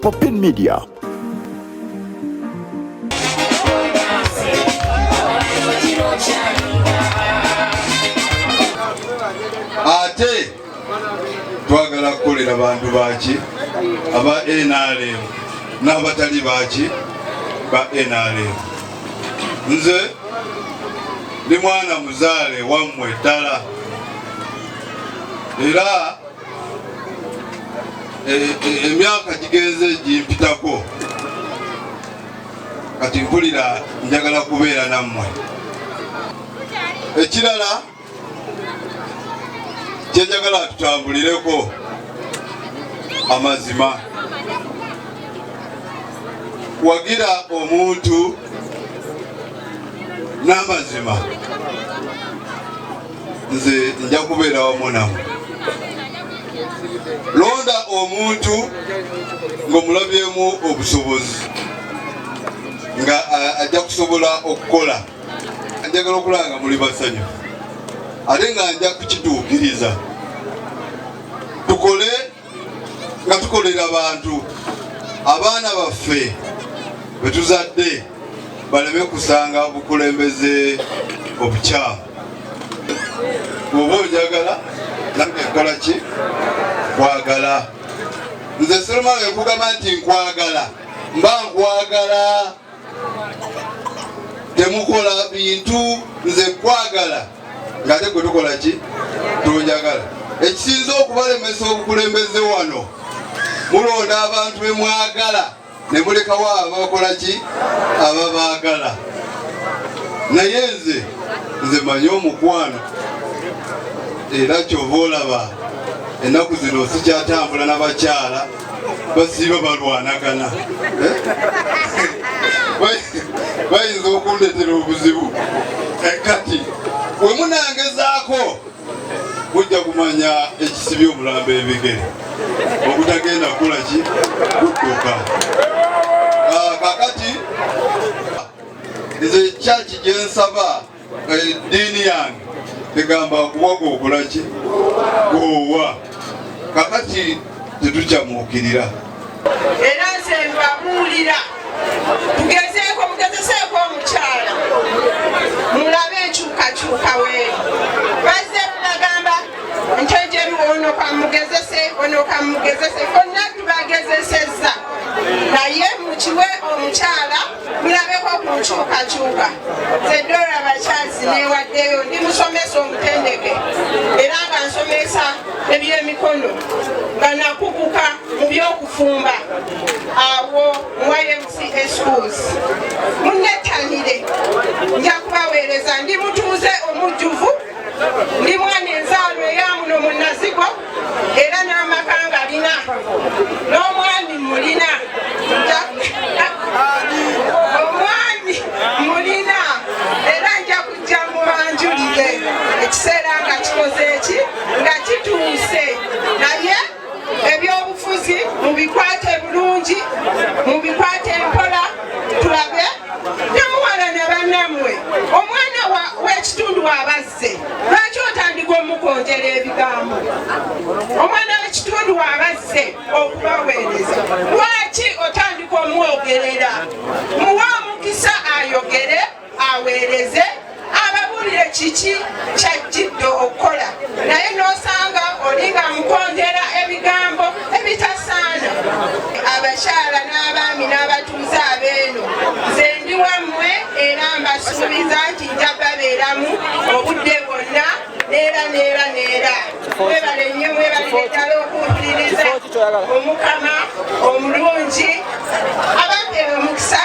Popin Media. Ate twagala kukolera bantu baki aba NRM n'abatali baki ba NRM. Nze ndi mwana muzaale wammwe ddala era emyaka gigenze gimpitako kati mpulira njagala kubeera nammwe. Ekirala kyenjagala tutambulireko amazima. Wagira omuntu n'amazima, nze nja kubeera wamu nammwe. Londa omuntu ng'omulabyemu obusobozi nga ajja kusobola okukola. Njagala okulanga muli basanyufu ate nga nja kukituukiriza. Tukole nga tukolera abantu, abaana baffe be tuzadde baleme kusanga bukulembeze obukyamu. Bw'oba onjagala nange nkola ki? Nkwagala. Nze Solomon ekugamba nti nkwagala, mba nkwagala. Temukola bintu nze nkwagala ng'ate gwe tukola ki? Tonjagala. Ekisinza okubalemesa obukulembeze wano, mulonda abantu be mwagala ne mulekawo abakola ki? Ababaagala. Naye nze manyi omukwano era kyova olaba ennaku zino sikyatambula n'abakyala basiiba balwanagana. Bayinza okundeetera obuzibu. Kati we munangezaako mujja kumanya ekisibye omulambo ebigere obutagenda kukola ki? Kudduka. Kakati nze kyaki gye nsaba eddiini yange egamba okuwaga okola ki? Goowa. Kakati tetukyamuukirira. Era nze mbabuulira mugezeseeko omukyala mulabe enkyukakyuka weeri. Bazze bagamba ntejeru ono kamugezese ono kamugezese, konna tubagezesezza, naye mukiwe omukyala mulabeko ku nkyukakyuka. Nze Dora Bakyazi neewaddeyo ndi musomesa omutendeke era nga nsomesa ebyemikono nga nakuguka mu byokufumba awo mu YMCA schools. Munnettanire, nja kubaweereza. Ndi mutuuze omujjuvu, ndi mwana enzaalo eyamuno mu Nazigo era n'amaka nga alina n'omwami mulina. Omwami mulina era nja kujja mubanjulire ekiseera nga kikoze eki nga kituuse. Naye ebyobufuzi mubikwate bulungi, mubikwate empola, tulabe temuwala ne bannammwe. Omwana w'ekitundu wabazze, lwaki otandika omukonjera ebigambo? Omwana w'ekitundu wabazze okubaweereza, lwaki otandika omwogerera? Muwe omukisa ayogere, aweereze, ababuulire kiki kyajjidde okukola, naye n'osanga olinga mukonjera ebigambo ebitasaana. Abakyala n'abaami n'abatuuze abeeno, nze ndi wammwe era mbasuubiza nti nja babeeramu obudde bwonna neera. Mwebale nnyo, mwebale ddala okumpuliriza. Omukama omulungi abampeera omukisa